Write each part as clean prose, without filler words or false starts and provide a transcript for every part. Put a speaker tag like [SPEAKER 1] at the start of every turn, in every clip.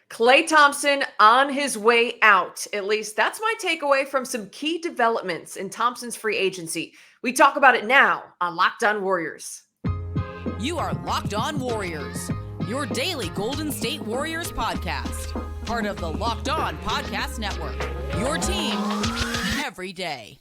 [SPEAKER 1] Klay Thompson on his way out. At least that's my takeaway from some key developments in Thompson's free agency. We talk about it now on Locked On Warriors.
[SPEAKER 2] You are Locked On Warriors, your daily Golden State Warriors podcast. Part of the Locked On Podcast Network, your team every day.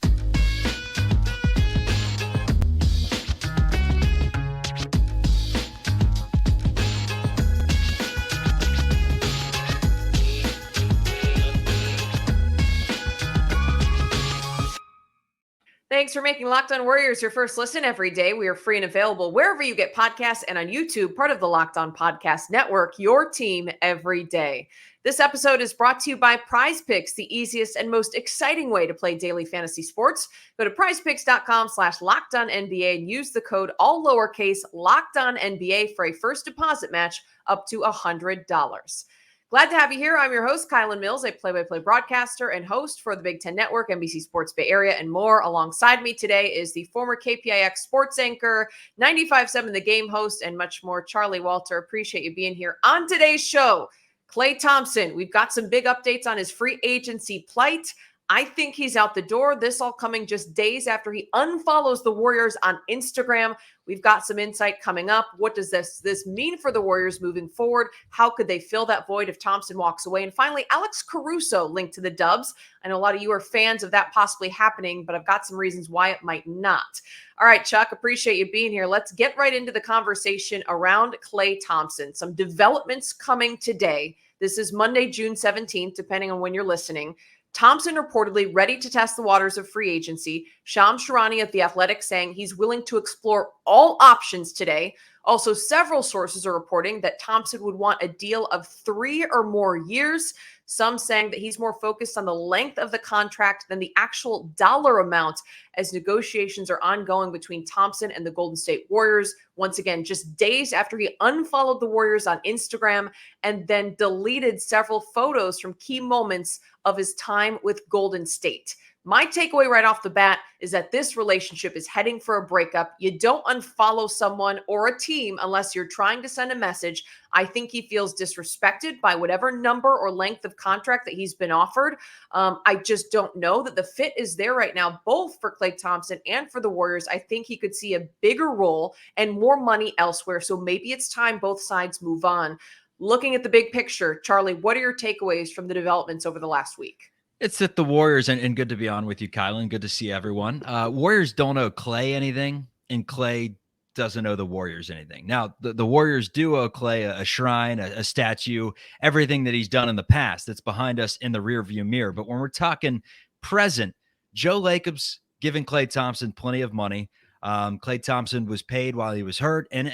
[SPEAKER 1] Thanks for making Locked On Warriors your first listen every day. We are free and available wherever you get podcasts and on YouTube, part of the Locked On Podcast Network, your team every day. This episode is brought to you by PrizePicks, the easiest and most exciting way to play daily fantasy sports. Go to prizepicks.com/LockedOnNBA and use the code all lowercase LockedOnNBA for a first deposit match up to $100. Glad to have you here. I'm your host, Kylan Mills, a play-by-play broadcaster and host for the Big Ten Network, NBC Sports Bay Area, and more. Alongside me today is the former KPIX sports anchor, 95.7 The Game host, and much more, Charlie Walter. Appreciate you being here. On today's show, Klay Thompson. We've got some big updates on his free agency plight. I think he's out the door. This all coming just days after he unfollows the Warriors on Instagram. We've got some insight coming up. What does this mean for the Warriors moving forward? How could they fill that void if Thompson walks away? And finally, Alex Caruso linked to the Dubs. I know a lot of you are fans of that possibly happening, but I've got some reasons why it might not. All right, Chuck, appreciate you being here. Let's get right into the conversation around Klay Thompson. Some developments coming today. This is Monday, June 17th, depending on when you're listening. Thompson reportedly ready to test the waters of free agency. Shams Charania of The Athletic saying he's willing to explore all options today. Also, several sources are reporting that Thompson would want a deal of 3 or more years. Some saying that he's more focused on the length of the contract than the actual dollar amount as negotiations are ongoing between Thompson and the Golden State Warriors. Once again, just days after he unfollowed the Warriors on Instagram and then deleted several photos from key moments of his time with Golden State. My takeaway right off the bat is that this relationship is heading for a breakup. You don't unfollow someone or a team unless you're trying to send a message. I think he feels disrespected by whatever number or length of contract that he's been offered. I just don't know that the fit is there right now, both for Klay Thompson and for the Warriors. I think he could see a bigger role and more money elsewhere. So maybe it's time both sides move on. Looking at the big picture, Charlie, what are your takeaways from the developments over the last week?
[SPEAKER 3] It's that the Warriors, and good to be on with you, Kylan. Good to see everyone. Warriors don't owe Klay anything, and Klay doesn't owe the Warriors anything. Now, the Warriors do owe Klay a shrine, a statue, everything that he's done in the past that's behind us in the rearview mirror. But when we're talking present, Joe Lacob's giving Klay Thompson plenty of money. Klay Thompson was paid while he was hurt. And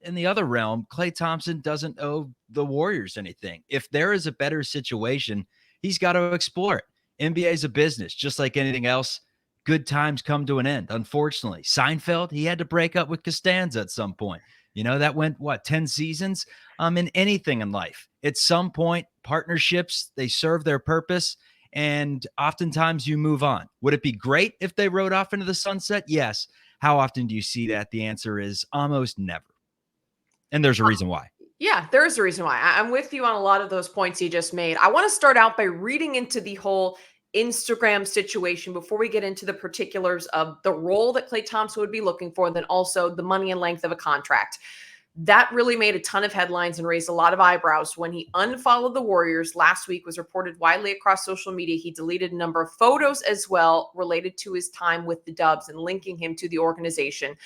[SPEAKER 3] in the other realm, Klay Thompson doesn't owe the Warriors anything. If there is a better situation, he's got to explore it. NBA is a business, just like anything else. Good times come to an end, unfortunately. Seinfeld, he had to break up with Costanza at some point. You know, that went, 10 seasons? In anything in life. At some point, partnerships, they serve their purpose, and oftentimes you move on. Would it be great if they rode off into the sunset? Yes. How often do you see that? The answer is almost never. And there's a reason why.
[SPEAKER 1] Yeah, there is a reason why. I'm with you on a lot of those points you just made. I want to start out by reading into the whole Instagram situation before we get into the particulars of the role that Klay Thompson would be looking for, and then also the money and length of a contract. That really made a ton of headlines and raised a lot of eyebrows. When he unfollowed the Warriors last week, was reported widely across social media. He deleted a number of photos as well related to his time with the Dubs and linking him to the organization.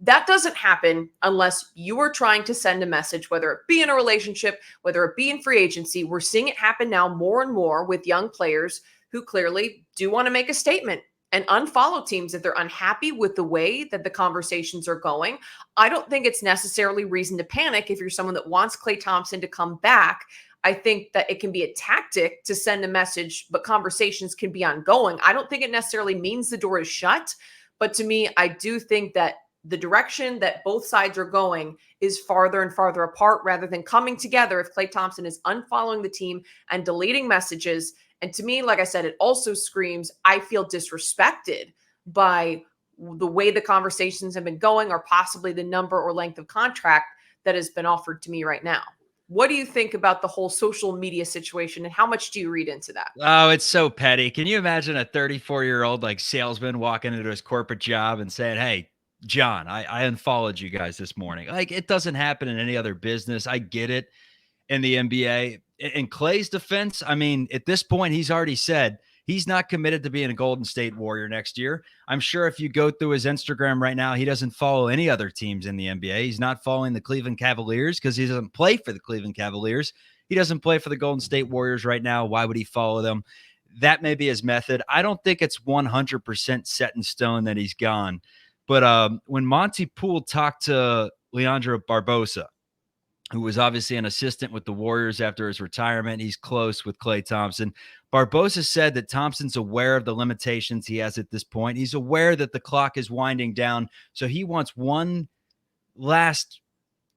[SPEAKER 1] That doesn't happen unless you are trying to send a message, whether it be in a relationship, whether it be in free agency. We're seeing it happen now more and more with young players who clearly do want to make a statement and unfollow teams if they're unhappy with the way that the conversations are going. I don't think it's necessarily reason to panic if you're someone that wants Klay Thompson to come back. I think that it can be a tactic to send a message, but conversations can be ongoing. I don't think it necessarily means the door is shut, but to me, I do think that the direction that both sides are going is farther and farther apart rather than coming together if Klay Thompson is unfollowing the team and deleting messages. And to me, like I said, it also screams, I feel disrespected by the way the conversations have been going or possibly the number or length of contract that has been offered to me right now. What do you think about the whole social media situation, and how much do you read into that?
[SPEAKER 3] Oh, it's so petty. Can you imagine a 34-year-old like salesman walking into his corporate job and saying, "Hey, John, I unfollowed you guys this morning." Like, it doesn't happen in any other business. I get it in the NBA. In Klay's defense, I mean, at this point, he's already said he's not committed to being a Golden State Warrior next year. I'm sure if you go through his Instagram right now, he doesn't follow any other teams in the NBA. He's not following the Cleveland Cavaliers because he doesn't play for the Cleveland Cavaliers. He doesn't play for the Golden State Warriors right now. Why would he follow them? That may be his method. I don't think it's 100% set in stone that he's gone. But when Monty Poole talked to Leandro Barbosa, who was obviously an assistant with the Warriors after his retirement, he's close with Klay Thompson. Barbosa said that Thompson's aware of the limitations he has at this point. He's aware that the clock is winding down. So he wants one last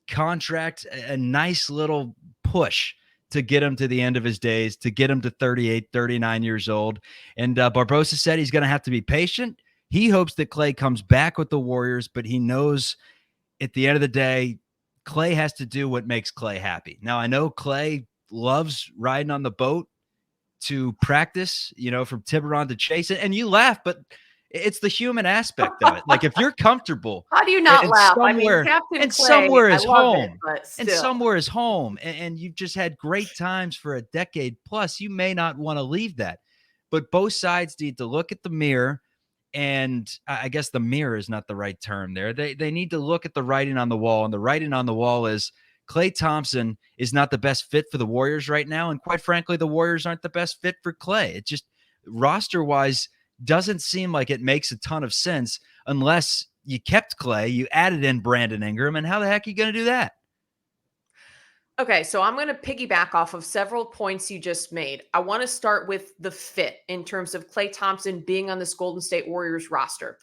[SPEAKER 3] contract, a nice little push to get him to the end of his days, to get him to 38, 39 years old. And Barbosa said he's going to have to be patient. He hopes that Klay comes back with the Warriors, but he knows at the end of the day, Klay has to do what makes Klay happy. Now, I know Klay loves riding on the boat to practice, from Tiburon to Chase. And you laugh, but it's the human aspect of it. Like, if you're comfortable.
[SPEAKER 1] How do you not laugh? I mean, Captain
[SPEAKER 3] and
[SPEAKER 1] Klay,
[SPEAKER 3] somewhere is home.
[SPEAKER 1] And
[SPEAKER 3] somewhere is home. And you've just had great times for a decade plus. You may not want to leave that. But both sides need to look at the mirror. And I guess the mirror is not the right term there. They need to look at the writing on the wall. And the writing on the wall is Klay Thompson is not the best fit for the Warriors right now. And quite frankly, the Warriors aren't the best fit for Klay. It just roster-wise doesn't seem like it makes a ton of sense unless you kept Klay, you added in Brandon Ingram, and how the heck are you going to do that?
[SPEAKER 1] Okay, so I'm going to piggyback off of several points you just made. I want to start with the fit in terms of Klay Thompson being on this Golden State Warriors roster.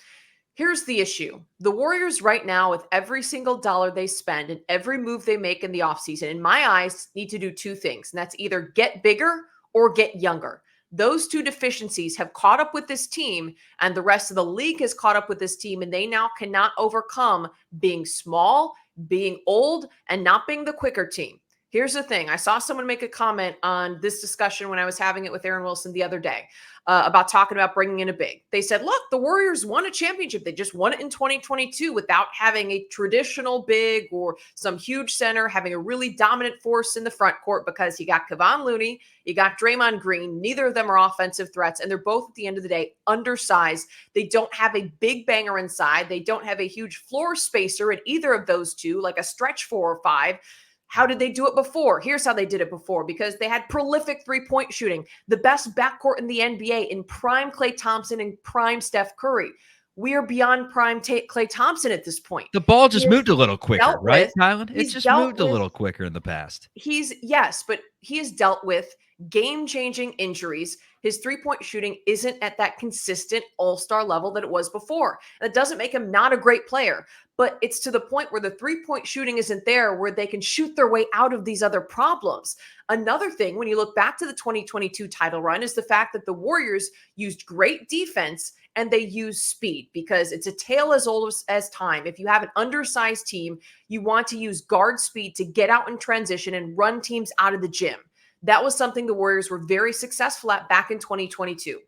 [SPEAKER 1] Here's the issue. The Warriors right now, with every single dollar they spend and every move they make in the offseason, in my eyes, need to do two things, and that's either get bigger or get younger. Those two deficiencies have caught up with this team, and the rest of the league has caught up with this team, and they now cannot overcome being small, being old, and not being the quicker team. Here's the thing. I saw someone make a comment on this discussion when I was having it with Aaron Wilson the other day about talking about bringing in a big. They said, look, the Warriors won a championship. They just won it in 2022 without having a traditional big or some huge center, having a really dominant force in the front court because you got Kevon Looney, you got Draymond Green. Neither of them are offensive threats, and they're both, at the end of the day, undersized. They don't have a big banger inside. They don't have a huge floor spacer in either of those two, like a stretch 4 or 5. How did they do it before? Here's how they did it before, because they had prolific three-point shooting, the best backcourt in the NBA in prime Klay Thompson and prime Steph Curry. We are beyond prime Klay Thompson at this point.
[SPEAKER 3] The ball just moved a little quicker, right, Tylen? It just moved a little quicker in the past.
[SPEAKER 1] Yes, but he has dealt with game-changing injuries. His three-point shooting isn't at that consistent all-star level that it was before. That doesn't make him not a great player, but it's to the point where the three-point shooting isn't there where they can shoot their way out of these other problems. Another thing, when you look back to the 2022 title run, is the fact that the Warriors used great defense and they use speed, because it's a tale as old as time. If you have an undersized team, you want to use guard speed to get out in transition and run teams out of the gym. That was something the Warriors were very successful at back in 2022.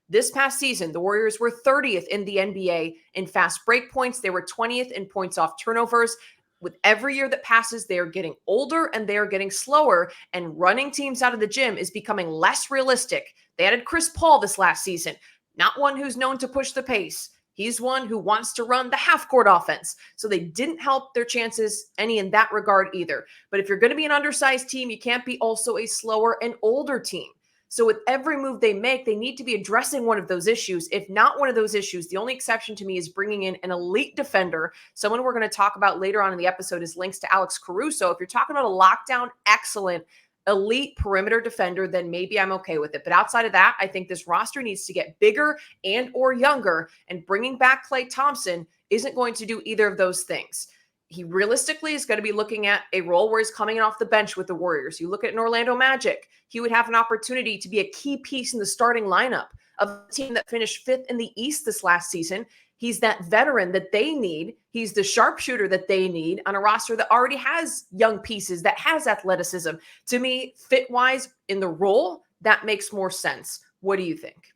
[SPEAKER 1] This past season, the Warriors were 30th in the NBA in fast break points. They were 20th in points off turnovers. With every year that passes, they are getting older and they are getting slower, and running teams out of the gym is becoming less realistic. They added Chris Paul this last season, not one who's known to push the pace. He's one who wants to run the half-court offense. So they didn't help their chances any in that regard either. But if you're going to be an undersized team, you can't be also a slower and older team. So with every move they make, they need to be addressing one of those issues. If not one of those issues, the only exception to me is bringing in an elite defender. Someone we're going to talk about later on in the episode is links to Alex Caruso. If you're talking about a lockdown, excellent, elite perimeter defender, then maybe I'm okay with it. But outside of that, I think this roster needs to get bigger and or younger, and bringing back Klay Thompson isn't going to do either of those things. He realistically is going to be looking at a role where he's coming off the bench with the Warriors. You look at an Orlando Magic, he would have an opportunity to be a key piece in the starting lineup of a team that finished 5th in the East this last season. He's that veteran that they need. He's the sharpshooter that they need on a roster that already has young pieces, that has athleticism. To me, fit-wise in the role, that makes more sense. What do you think?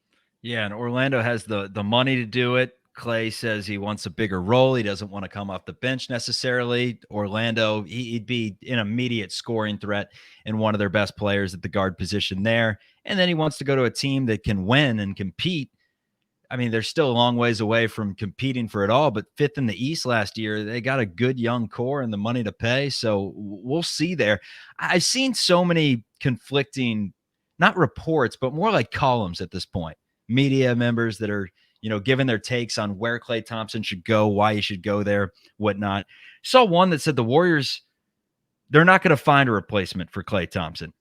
[SPEAKER 3] Yeah, and Orlando has the money to do it. Klay says he wants a bigger role. He doesn't want to come off the bench necessarily. Orlando, he'd be an immediate scoring threat and one of their best players at the guard position there. And then he wants to go to a team that can win and compete. I mean, they're still a long ways away from competing for it all, but fifth in the East last year, they got a good young core and the money to pay. So we'll see there. I've seen so many conflicting, not reports, but more like columns at this point. Media members that are, giving their takes on where Klay Thompson should go, why he should go there, whatnot. Saw one that said the Warriors, they're not going to find a replacement for Klay Thompson.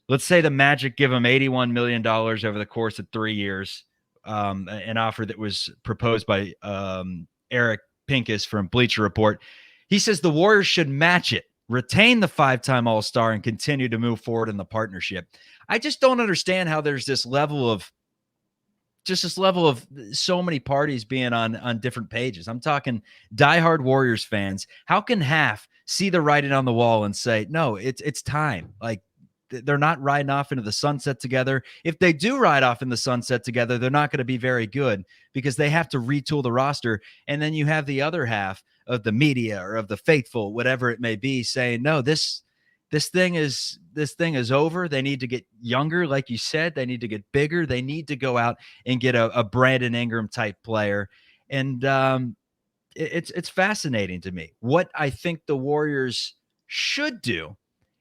[SPEAKER 3] Let's say the Magic give him $81 million over the course of 3 years, an offer that was proposed by Eric Pincus from Bleacher Report. He says the Warriors should match it, retain the 5-time All-Star, and continue to move forward in the partnership. I just don't understand how there's this level of so many parties being on different pages. I'm talking diehard Warriors fans. How can half see the writing on the wall and say, no, it's time? Like, they're not riding off into the sunset together. If they do ride off in the sunset together, they're not going to be very good because they have to retool the roster. And then you have the other half of the media or of the faithful, whatever it may be, saying, no, this thing is over. They need to get younger. Like you said, they need to get bigger. They need to go out and get a Brandon Ingram type player. And it's fascinating to me. What I think the Warriors should do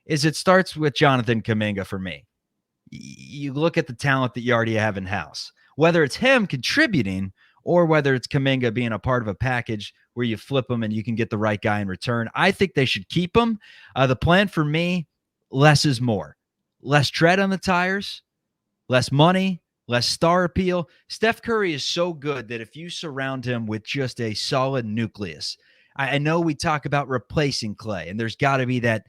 [SPEAKER 3] is it starts with Jonathan Kuminga for me. You look at the talent that you already have in-house, whether it's him contributing or whether it's Kuminga being a part of a package where you flip him and you can get the right guy in return. I think they should keep him. The plan for me, less is more. Less tread on the tires, less money, less star appeal. Steph Curry is so good that if you surround him with just a solid nucleus, I know we talk about replacing Klay, and there's got to be that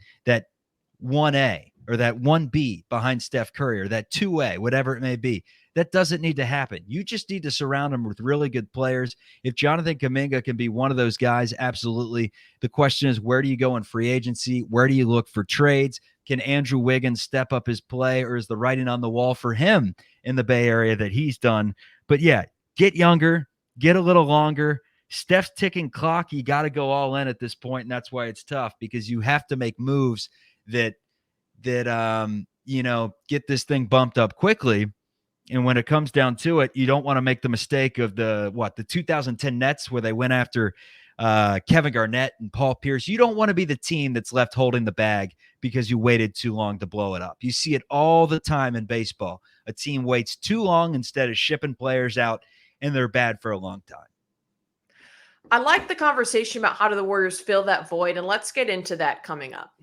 [SPEAKER 3] 1A or that 1B behind Steph Curry or that 2A, whatever it may be. That doesn't need to happen. You just need to surround him with really good players. If Jonathan Kuminga can be one of those guys, absolutely. The question is, where do you go in free agency? Where do you look for trades? Can Andrew Wiggins step up his play, or is the writing on the wall for him in the Bay Area that he's done? But yeah, get younger, get a little longer. Steph's ticking clock. You got to go all in at this point, and that's why it's tough, because you have to make moves that get this thing bumped up quickly. And when it comes down to it, you don't want to make the mistake of the 2010 Nets where they went after Kevin Garnett and Paul Pierce. You don't want to be the team that's left holding the bag because you waited too long to blow it up. You see it all the time in baseball. A team waits too long instead of shipping players out, and they're bad for a long time.
[SPEAKER 1] I like the conversation about how do the Warriors fill that void, and let's get into that coming up.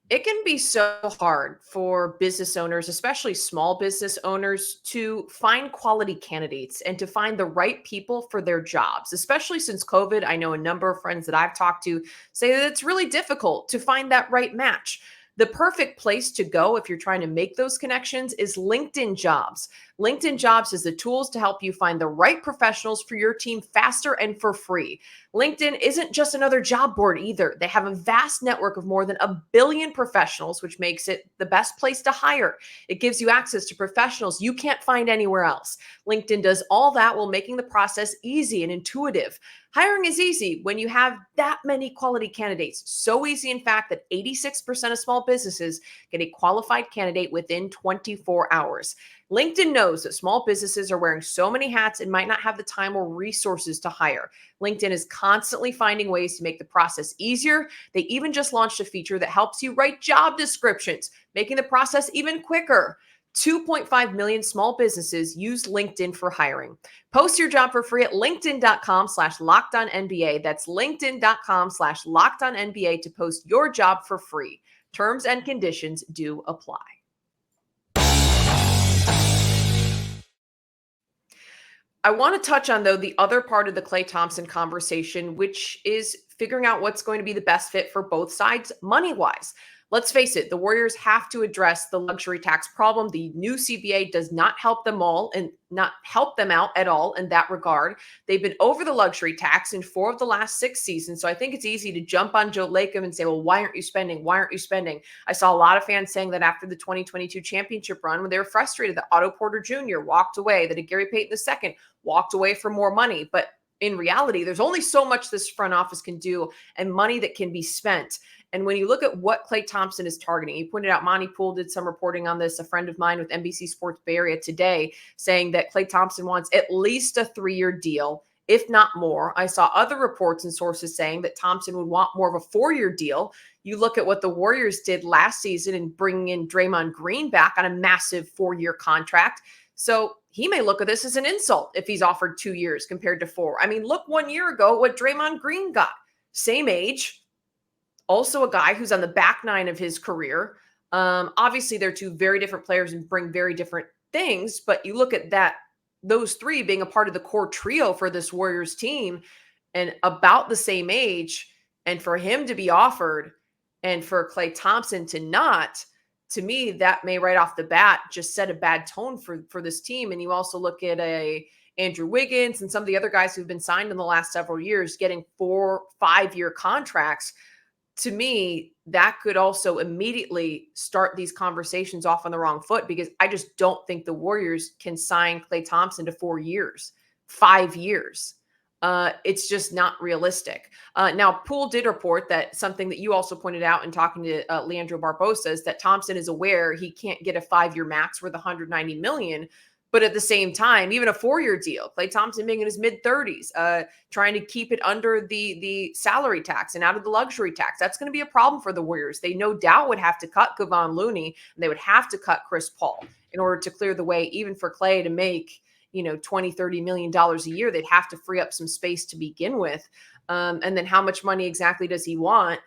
[SPEAKER 1] It can be so hard for business owners, especially small business owners, to find quality candidates and to find the right people for their jobs, especially since COVID. I know a number of friends that I've talked to say that it's really difficult to find that right match. The perfect place to go if you're trying to make those connections is LinkedIn Jobs. LinkedIn Jobs has the tools to help you find the right professionals for your team faster and for free. LinkedIn isn't just another job board either. They have a vast network of more than 1 billion professionals, which makes it the best place to hire. It gives you access to professionals you can't find anywhere else. LinkedIn does all that while making the process easy and intuitive. Hiring is easy when you have that many quality candidates. So easy, in fact, that 86% of small businesses get a qualified candidate within 24 hours. LinkedIn knows that small businesses are wearing so many hats and might not have the time or resources to hire. LinkedIn is constantly finding ways to make the process easier. They even just launched a feature that helps you write job descriptions, making the process even quicker. 2.5 million small businesses use LinkedIn for hiring. Post your job for free at linkedin.com/LockedOnNBA. That's linkedin.com/LockedOnNBA to post your job for free. Terms and conditions do apply. I want to touch on, though, the other part of the Klay Thompson conversation, which is figuring out what's going to be the best fit for both sides money-wise. let's face it, the Warriors have to address the luxury tax problem. The new CBA does not help them all and not help them out at all in that regard. They've been over the luxury tax in 4 of the last 6 seasons. So I think it's easy to jump on Joe Lacob and say, well, why aren't you spending? Why aren't you spending? I saw a lot of fans saying that after the 2022 championship run, when they were frustrated that Otto Porter Jr. walked away, that Gary Payton II walked away for more money. But in reality, there's only so much this front office can do and money that can be spent. And when you look at what Klay Thompson is targeting, you pointed out Monty Poole did some reporting on this. A friend of mine with NBC Sports Bay Area today saying that Klay Thompson wants at least a 3-year deal, if not more. I saw other reports and sources saying that Thompson would want more of a 4-year deal. You look at what the Warriors did last season and bringing in Draymond Green back on a massive 4-year contract. So he may look at this as an insult if he's offered 2 years compared to 4. I mean, look 1 year ago what Draymond Green got. Same age. Also a guy who's on the back 9 of his career. Obviously, they're 2 very different players and bring very different things. But you look at that, those 3 being a part of the core trio for this Warriors team and about the same age. And for him to be offered and for Klay Thompson to not, to me, that may right off the bat just set a bad tone for this team. And you also look at Andrew Wiggins and some of the other guys who've been signed in the last several years getting 4-5-year contracts. To me, that could also immediately start these conversations off on the wrong foot, because I just don't think the Warriors can sign Klay Thompson to 4 years, 5 years. It's just not realistic. Now, Poole did report that something that you also pointed out in talking to Leandro Barbosa is that Thompson is aware he can't get a 5-year max worth $190 million. But at the same time, even a 4-year deal, Klay Thompson being in his mid-30s, trying to keep it under the salary tax and out of the luxury tax, that's going to be a problem for the Warriors. They no doubt would have to cut Kevon Looney, and they would have to cut Chris Paul in order to clear the way, even for Klay to make, $20-30 million a year. They'd have to free up some space to begin with. And then how much money exactly does he want?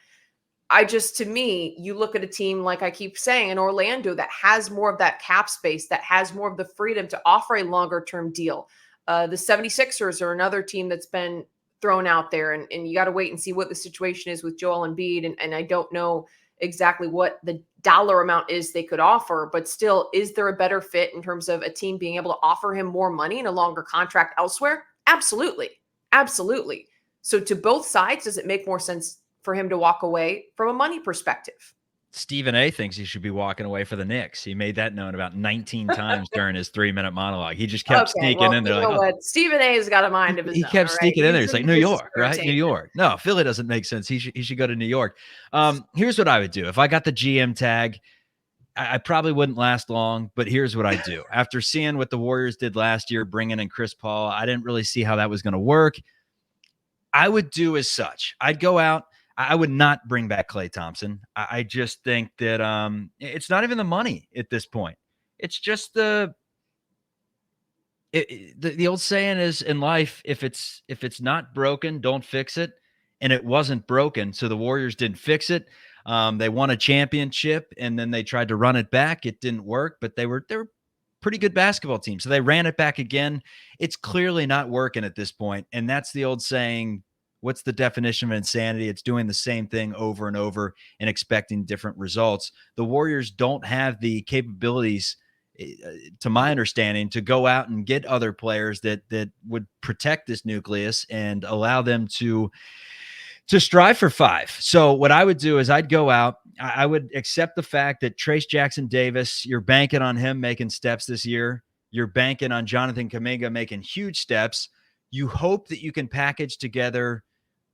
[SPEAKER 1] To me, you look at a team, like I keep saying, in Orlando that has more of that cap space, that has more of the freedom to offer a longer term deal. The 76ers are another team that's been thrown out there, and you got to wait and see what the situation is with Joel Embiid. And I don't know exactly what the dollar amount is they could offer, but still, is there a better fit in terms of a team being able to offer him more money and a longer contract elsewhere? Absolutely. Absolutely. So to both sides, does it make more sense for him to walk away from a money perspective?
[SPEAKER 3] Stephen A thinks he should be walking away for the Knicks. He made that known about 19 times during his 3-minute monologue. He just kept sneaking in there.
[SPEAKER 1] You know what? Stephen A has got a mind of his own.
[SPEAKER 3] He kept sneaking in there. He's like, New York, right? New
[SPEAKER 1] entertainment.
[SPEAKER 3] York. No, Philly doesn't make sense. He should go to New York. Here's what I would do. If I got the GM tag, I probably wouldn't last long, but here's what I do. After seeing what the Warriors did last year, bringing in Chris Paul, I didn't really see how that was going to work. I would do as such. I'd go out. I would not bring back Klay Thompson. I just think that it's not even the money at this point. It's just the old saying is in life, if it's not broken, don't fix it. And it wasn't broken, so the Warriors didn't fix it. They won a championship, and then they tried to run it back. It didn't work, but they were pretty good basketball team, so they ran it back again. It's clearly not working at this point, and that's the old saying. What's the definition of insanity? It's doing the same thing over and over and expecting different results. The Warriors don't have the capabilities, to my understanding, to go out and get other players that would protect this nucleus and allow them to strive for 5. So what I would do is I'd go out. I would accept the fact that Trayce Jackson-Davis, you're banking on him making steps this year. You're banking on Jonathan Kuminga making huge steps. You hope that you can package together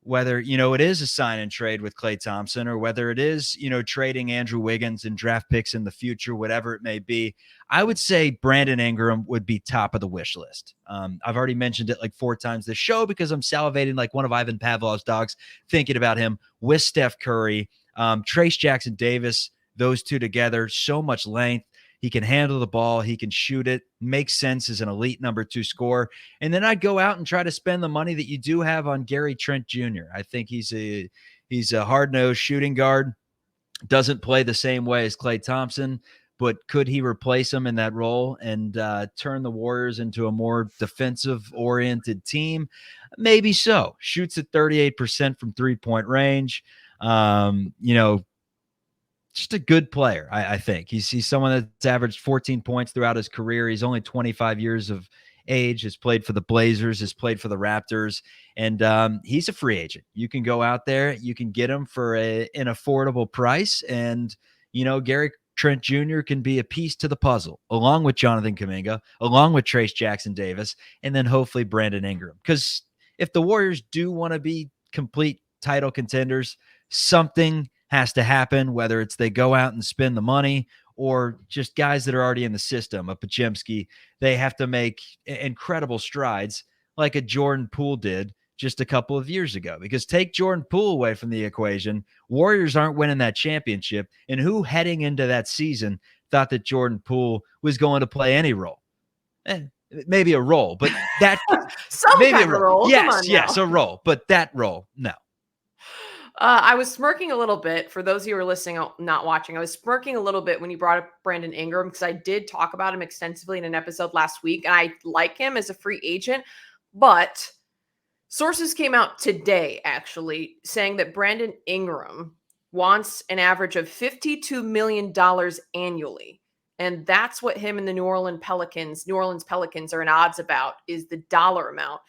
[SPEAKER 3] whether, it is a sign and trade with Klay Thompson, or whether it is, trading Andrew Wiggins and draft picks in the future, whatever it may be. I would say Brandon Ingram would be top of the wish list. I've already mentioned it like 4 times this show because I'm salivating like one of Ivan Pavlov's dogs thinking about him with Steph Curry, Trayce Jackson-Davis, those two together, so much length. He can handle the ball. He can shoot it. Makes sense as an elite number 2 scorer. And then I'd go out and try to spend the money that you do have on Gary Trent Jr. I think he's a hard-nosed shooting guard. Doesn't play the same way as Klay Thompson, but could he replace him in that role and turn the Warriors into a more defensive-oriented team? Maybe so. Shoots at 38% from three-point range. just a good player. I think he's someone that's averaged 14 points throughout his career. He's only 25 years of age, has played for the Blazers, has played for the Raptors, and he's a free agent. You can go out there, you can get him for an affordable price, and Gary Trent Jr. can be a piece to the puzzle, along with Jonathan Kuminga, along with Trace Jackson Davis, and then hopefully Brandon Ingram. Because if the Warriors do want to be complete title contenders, something has to happen, whether it's they go out and spend the money or just guys that are already in the system, a Podziemski, they have to make incredible strides like a Jordan Poole did just a couple of years ago. Because take Jordan Poole away from the equation, Warriors aren't winning that championship. And who heading into that season thought that Jordan Poole was going to play any role? Maybe a role, but that
[SPEAKER 1] maybe kind of role.
[SPEAKER 3] Yes, a role, but that role, no.
[SPEAKER 1] I was smirking a little bit. For those of you who are listening, not watching, I was smirking a little bit when you brought up Brandon Ingram, because I did talk about him extensively in an episode last week, and I like him as a free agent. But sources came out today, actually, saying that Brandon Ingram wants an average of $52 million annually. And that's what him and the New Orleans Pelicans are in odds about, is the dollar amount.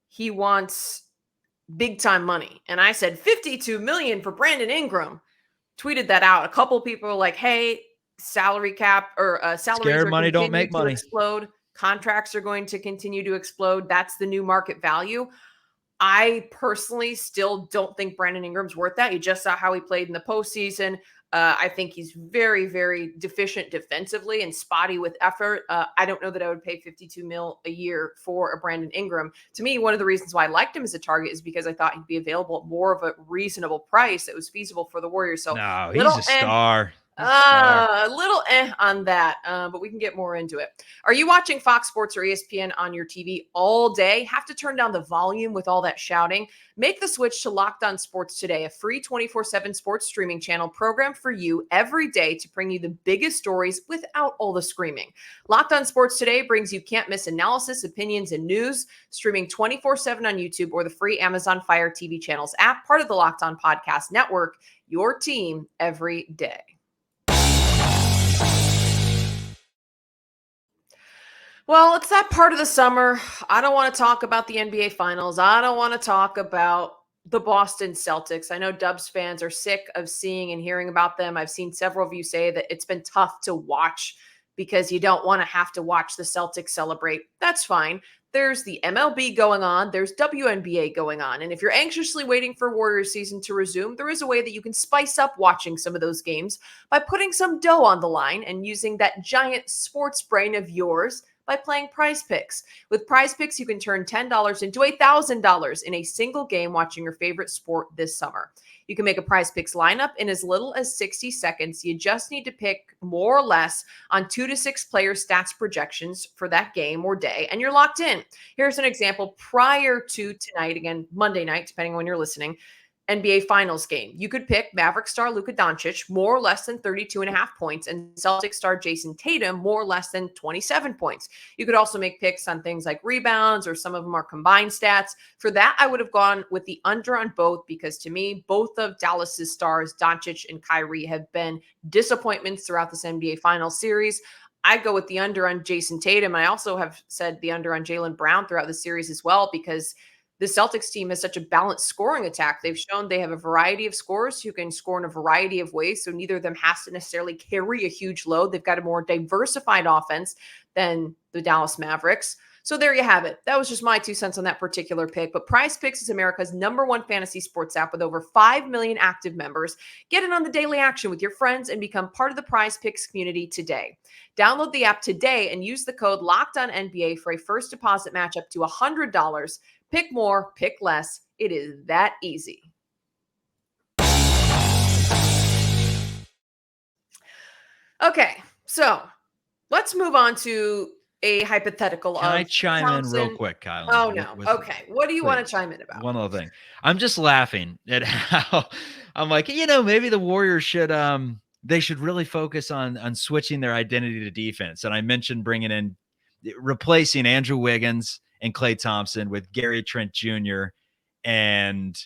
[SPEAKER 1] He wants big time money. And I said, 52 million for Brandon Ingram. Tweeted that out. A couple people were like, hey, salary cap or salaries are
[SPEAKER 3] money don't make money.
[SPEAKER 1] Explode. Contracts are going to continue to explode. That's the new market value. I personally still don't think Brandon Ingram's worth that. You just saw how he played in the postseason. I think he's very, very deficient defensively and spotty with effort. I don't know that I would pay $52 million a year for a Brandon Ingram. To me, one of the reasons why I liked him as a target is because I thought he'd be available at more of a reasonable price that was feasible for the Warriors. So
[SPEAKER 3] no, he's a star.
[SPEAKER 1] A little on that, but we can get more into it. Are you watching Fox Sports or ESPN on your TV all day? Have to turn down the volume with all that shouting? Make the switch to Locked On Sports Today, a free 24/7 sports streaming channel programmed for you every day to bring you the biggest stories without all the screaming. Locked On Sports Today brings you can't-miss analysis, opinions, and news, streaming 24/7 on YouTube or the free Amazon Fire TV channels app, part of the Locked On Podcast Network, your team every day. Well, it's that part of the summer. I don't want to talk about the NBA Finals. I don't want to talk about the Boston Celtics. I know Dubs fans are sick of seeing and hearing about them. I've seen several of you say that it's been tough to watch because you don't want to have to watch the Celtics celebrate. That's fine. There's the MLB going on. There's WNBA going on. And if you're anxiously waiting for Warriors season to resume, there is a way that you can spice up watching some of those games by putting some dough on the line and using that giant sports brain of yours by playing PrizePicks. With PrizePicks, you can turn $10 into $1,000 in a single game watching your favorite sport this summer. You can make a PrizePicks lineup in as little as 60 seconds. You just need to pick more or less on 2 to 6 player stats projections for that game or day, and you're locked in. Here's an example prior to tonight, again, Monday night, depending on when you're listening, NBA Finals game. You could pick Maverick star Luka Doncic more or less than 32.5 points and Celtic star Jason Tatum more or less than 27 points. You could also make picks on things like rebounds, or some of them are combined stats. For that, I would have gone with the under on both, because to me, both of Dallas's stars, Doncic and Kyrie, have been disappointments throughout this NBA Finals series. I go with the under on Jason Tatum. I also have said the under on Jaylen Brown throughout the series as well, because the Celtics team has such a balanced scoring attack. They've shown they have a variety of scorers who can score in a variety of ways, so neither of them has to necessarily carry a huge load. They've got a more diversified offense than the Dallas Mavericks. So there you have it. That was just my 2 cents on that particular pick. But PrizePicks is America's #1 fantasy sports app with over 5 million active members. Get in on the daily action with your friends and become part of the PrizePicks community today. Download the app today and use the code LOCKEDONNBA for a first deposit match up to $100. Pick more, pick less. It is that easy. Okay, so let's move on to a hypothetical.
[SPEAKER 3] Can I chime in real quick, Kyle?
[SPEAKER 1] Oh, no. Okay. What do you want to chime in about?
[SPEAKER 3] One other thing. I'm just laughing at how I'm like, maybe the Warriors should they should really focus on switching their identity to defense. And I mentioned replacing Andrew Wiggins and Klay Thompson with Gary Trent Jr. and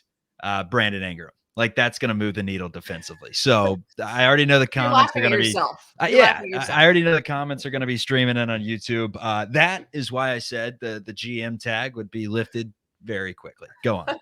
[SPEAKER 3] Brandon Ingram. Like that's going to move the needle defensively. So I already know the
[SPEAKER 1] You're
[SPEAKER 3] comments are
[SPEAKER 1] laughing
[SPEAKER 3] going
[SPEAKER 1] at
[SPEAKER 3] to be,
[SPEAKER 1] yourself. You're
[SPEAKER 3] yeah,
[SPEAKER 1] laughing at yourself.
[SPEAKER 3] I already know the comments are going to be streaming in on YouTube. That is why I said the GM tag would be lifted very quickly. Go on.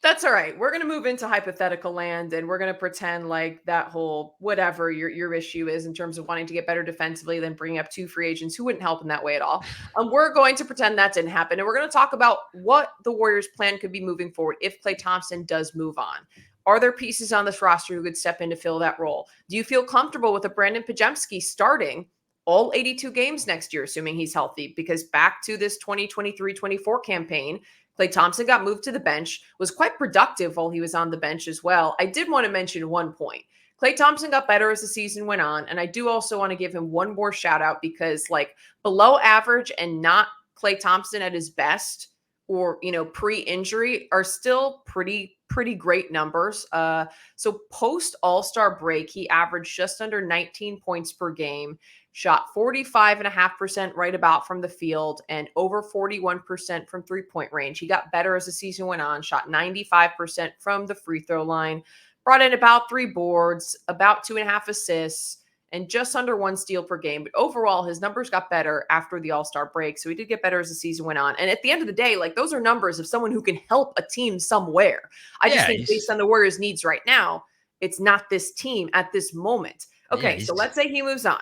[SPEAKER 1] That's all right. We're going to move into hypothetical land and we're going to pretend like that whole whatever your issue is in terms of wanting to get better defensively than bringing up 2 free agents who wouldn't help in that way at all. We're going to pretend that didn't happen. And we're going to talk about what the Warriors' plan could be moving forward if Klay Thompson does move on. Are there pieces on this roster who could step in to fill that role? Do you feel comfortable with a Brandon Pajemski starting all 82 games next year, assuming he's healthy? Because back to this 2023-24 campaign, Klay Thompson got moved to the bench, was quite productive while he was on the bench as well. I did want to mention one point. Klay Thompson got better as the season went on, and I do also want to give him one more shout out because like below average and not Klay Thompson at his best or, pre-injury are still pretty great numbers. So post All-Star break, he averaged just under 19 points per game, shot 45.5% right about from the field and over 41% from three-point range. He got better as the season went on, shot 95% from the free throw line, brought in about 3 boards, about 2.5 assists, and just under 1 steal per game. But overall, his numbers got better after the All-Star break. So he did get better as the season went on. And at the end of the day, like those are numbers of someone who can help a team somewhere. I just think based on the Warriors' needs right now, it's not this team at this moment. Okay, so let's say he moves on.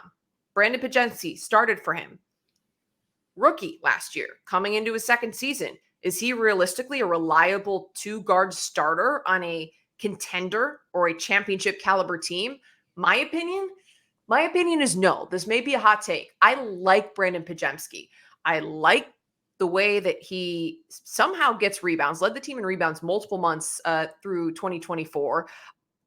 [SPEAKER 1] Brandon Pajemski started for him. Rookie last year, coming into his second season. Is he realistically a reliable 2-guard starter on a contender or a championship caliber team? My opinion is no. This may be a hot take. I like Brandon Pajemski. I like the way that he somehow gets rebounds, led the team in rebounds multiple months through 2024.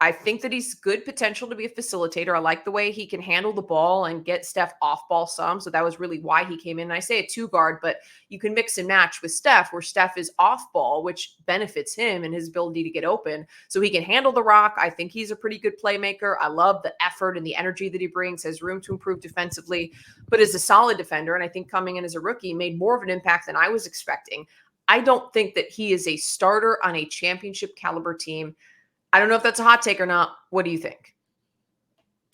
[SPEAKER 1] I think that he's good potential to be a facilitator. I like the way he can handle the ball and get Steph off ball some. So that was really why he came in. And I say a 2-guard, but you can mix and match with Steph where Steph is off ball, which benefits him and his ability to get open. So he can handle the rock. I think he's a pretty good playmaker. I love the effort and the energy that he brings, has room to improve defensively, but is a solid defender. And I think coming in as a rookie made more of an impact than I was expecting. I don't think that he is a starter on a championship caliber team. I don't know if that's a hot take or not. What do you think?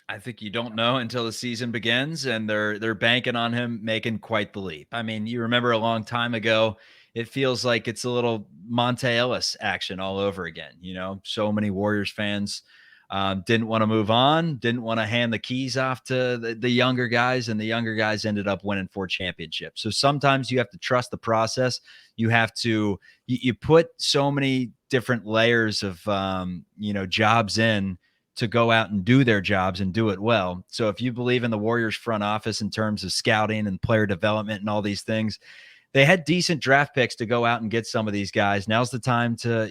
[SPEAKER 3] I think you don't know until the season begins, and they're banking on him making quite the leap. I mean, you remember a long time ago, it feels like it's a little Monte Ellis action all over again. So many Warriors fans didn't want to move on, didn't want to hand the keys off to the younger guys, and the younger guys ended up winning 4 championships. So sometimes you have to trust the process. You have to you put so many different layers of jobs in to go out and do their jobs and do it well. So if you believe in the Warriors front office in terms of scouting and player development and all these things, they had decent draft picks to go out and get some of these guys. Now's the time to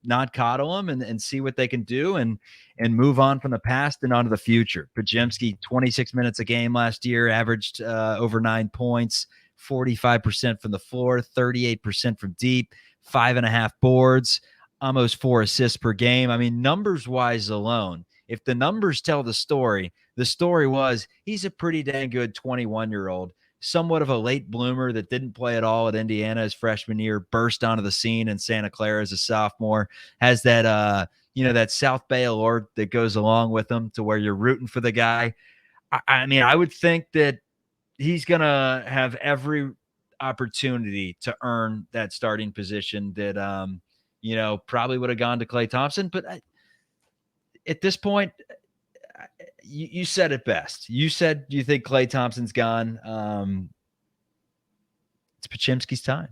[SPEAKER 3] not coddle them and see what they can do and move on from the past and onto the future. Pajemski, 26 minutes a game last year, averaged over 9 points, 45% from the floor, 38% from deep, 5.5 boards, almost 4 assists per game. I mean, numbers wise alone, if the numbers tell the story was he's a pretty dang good 21-year-old, somewhat of a late bloomer that didn't play at all at Indiana his freshman year, burst onto the scene in Santa Clara as a sophomore, has that, that South Bay allure that goes along with him to where you're rooting for the guy. I mean, I would think that he's going to have every opportunity to earn that starting position that, probably would have gone to Klay Thompson. But at this point, you said it best. You said you think Klay Thompson's gone. It's Pajemski's time.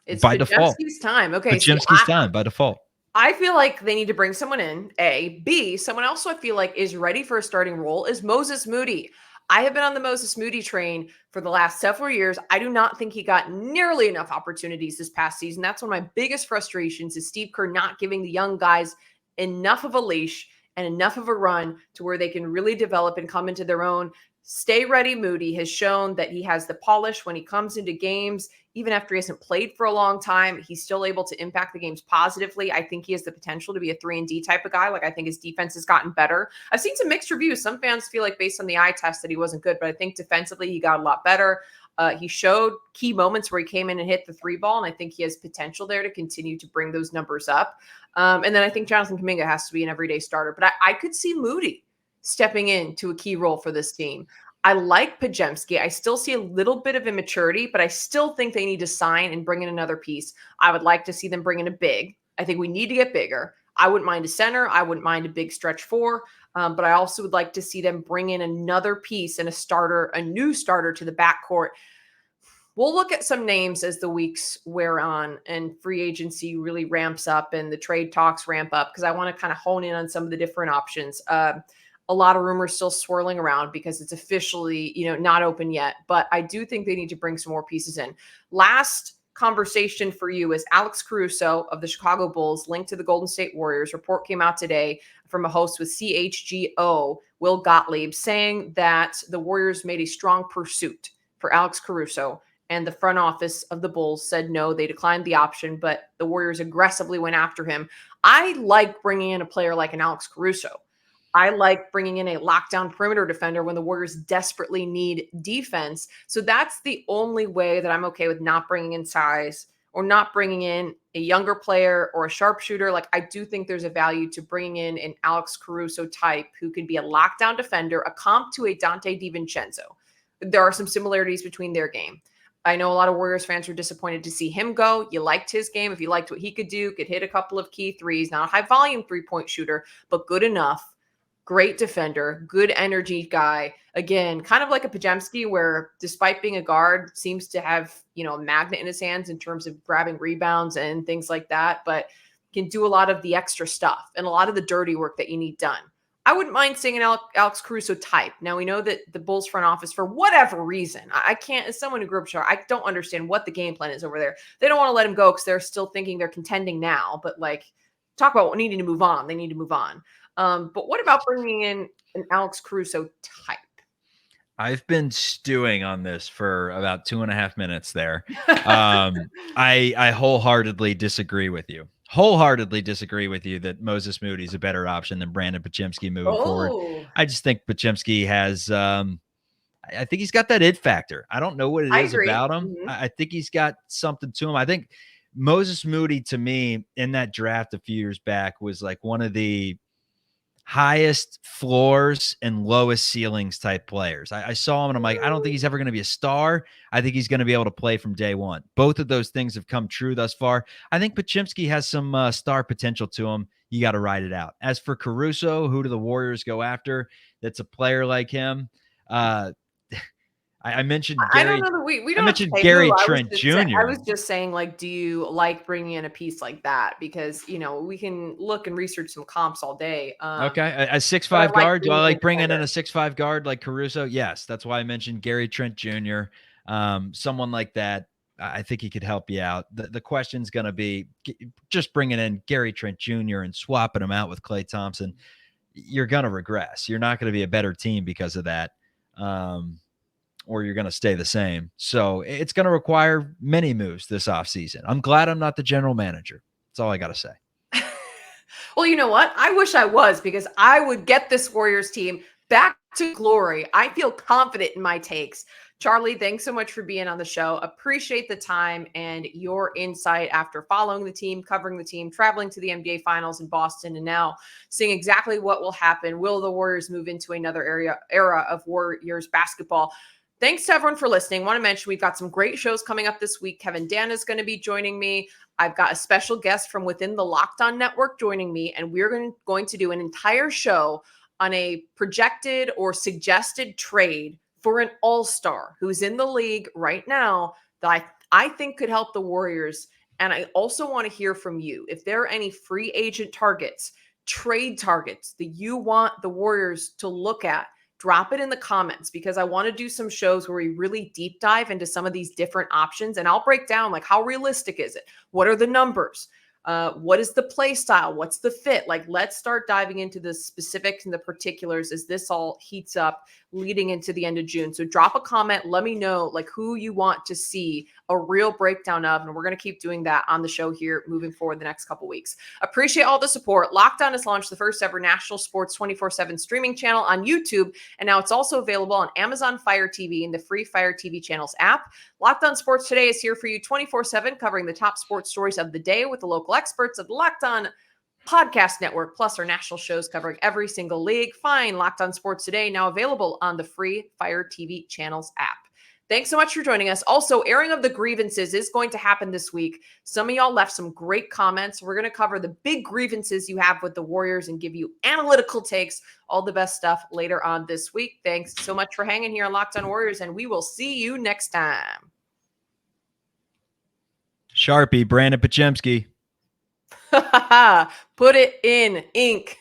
[SPEAKER 1] It's
[SPEAKER 3] by default.
[SPEAKER 1] Pajemski's time. Okay.
[SPEAKER 3] Pajemski's time by default.
[SPEAKER 1] I feel like they need to bring someone in, A. B, someone else who I feel like is ready for a starting role is Moses Moody. I have been on the Moses Moody train for the last several years. I do not think he got nearly enough opportunities this past season. That's one of my biggest frustrations is Steve Kerr not giving the young guys enough of a leash and enough of a run to where they can really develop and come into their own. Stay ready. Moody has shown that he has the polish when he comes into games. Even after he hasn't played for a long time, he's still able to impact the games positively. I think he has the potential to be a 3-and-D type of guy. Like, I think his defense has gotten better. I've seen some mixed reviews. Some fans feel like based on the eye test that he wasn't good, but I think defensively he got a lot better. He showed key moments where he came in and hit the 3-ball, and I think he has potential there to continue to bring those numbers up. And then I think Jonathan Kuminga has to be an everyday starter, but I could see Moody stepping into a key role for this team. I like Podziemski. I still see a little bit of immaturity, but I still think they need to sign and bring in another piece. I would like to see them bring in a big. I think we need to get bigger. I wouldn't mind a center. I wouldn't mind a big stretch 4. But I also would like to see them bring in another piece and a new starter to the backcourt. We'll look at some names as the weeks wear on and free agency really ramps up and the trade talks ramp up, because I want to kind of hone in on some of the different options. A lot of rumors still swirling around because it's officially, not open yet. But I do think they need to bring some more pieces in. Last conversation for you is Alex Caruso of the Chicago Bulls linked to the Golden State Warriors. Report came out today from a host with CHGO, Will Gottlieb, saying that the Warriors made a strong pursuit for Alex Caruso, and the front office of the Bulls said no, they declined the option, but the Warriors aggressively went after him. I like bringing in a player like an Alex Caruso. I like bringing in a lockdown perimeter defender when the Warriors desperately need defense. So that's the only way that I'm okay with not bringing in size or not bringing in a younger player or a sharpshooter. Like, I do think there's a value to bringing in an Alex Caruso type who can be a lockdown defender, a comp to a Dante DiVincenzo. There are some similarities between their game. I know a lot of Warriors fans were disappointed to see him go. You liked his game. If you liked what he could do, could hit a couple of key threes, not a high volume 3-point shooter, but good enough. Great defender, good energy guy. Again, kind of like a Podziemski, where despite being a guard, seems to have, a magnet in his hands in terms of grabbing rebounds and things like that, but can do a lot of the extra stuff and a lot of the dirty work that you need done. I wouldn't mind seeing an Alex Caruso type. Now, we know that the Bulls front office, for whatever reason, I can't, as someone who grew up sure, I don't understand what the game plan is over there. They don't want to let him go because they're still thinking they're contending now, but talk about needing to move on. They need to move on. But what about bringing in an Alex Caruso type?
[SPEAKER 3] I've been stewing on this for about 2.5 minutes there. I wholeheartedly disagree with you. That Moses Moody is a better option than Brandon Podziemski moving forward. I just think Podziemski has, I think he's got that it factor. I don't know what it is about him. Mm-hmm. I think he's got something to him. I think Moses Moody, to me, in that draft a few years back, was like one of the highest floors and lowest ceilings type players. I saw him and I'm like, I don't think he's ever going to be a star. I think he's going to be able to play from day one. Both of those things have come true thus far. I think Podziemski has some star potential to him. You got to ride it out. As for Caruso, who do the Warriors go after? That's a player like him. I mentioned Gary.
[SPEAKER 1] I don't know that we don't
[SPEAKER 3] I mentioned Gary Trent Jr.
[SPEAKER 1] I was just saying, do you like bringing in a piece like that? Because, we can look and research some comps all day.
[SPEAKER 3] Okay. A 6'5" guard. Do I like bringing in a 6'5" guard like Caruso? Yes. That's why I mentioned Gary Trent Jr. Someone like that. I think he could help you out. The question's going to be just bringing in Gary Trent Jr. and swapping him out with Klay Thompson. You're going to regress. You're not going to be a better team because of that. Or you're going to stay the same. So it's going to require many moves this offseason. I'm glad I'm not the general manager. That's all I got to say.
[SPEAKER 1] Well, you know what? I wish I was, because I would get this Warriors team back to glory. I feel confident in my takes. Charlie, thanks so much for being on the show. Appreciate the time and your insight after following the team, covering the team, traveling to the NBA Finals in Boston, and now seeing exactly what will happen. Will the Warriors move into another era of Warriors basketball? Thanks to everyone for listening. Want to mention we've got some great shows coming up this week. Kevin Dan is going to be joining me. I've got a special guest from within the Locked On Network joining me, and we're going to do an entire show on a projected or suggested trade for an all-star who's in the league right now that I think could help the Warriors. And I also want to hear from you. If there are any free agent targets, trade targets that you want the Warriors to look at, drop it in the comments, because I want to do some shows where we really deep dive into some of these different options. And I'll break down, how realistic is it? What are the numbers? What is the play style? What's the fit? Like, let's start diving into the specifics and the particulars as this all heats up leading into the end of June. So drop a comment. Let me know like who you want to see a real breakdown of. And we're going to keep doing that on the show here moving forward the next couple weeks. Appreciate all the support. Locked On has launched the first ever national sports 24/7 streaming channel on YouTube. And now it's also available on Amazon Fire TV and the free Fire TV channels app. Locked On Sports Today is here for you 24/7, covering the top sports stories of the day with the local experts of the Locked On Podcast Network, plus our national shows covering every single league. Find Locked On Sports Today, now available on the free Fire TV channels app. Thanks so much for joining us. Also, airing of the grievances is going to happen this week. Some of y'all left some great comments. We're going to cover the big grievances you have with the Warriors and give you analytical takes, all the best stuff later on this week. Thanks so much for hanging here on Locked On Warriors, and we will see you next time.
[SPEAKER 3] Sharpie, Brandon Pachemski.
[SPEAKER 1] Put it in ink.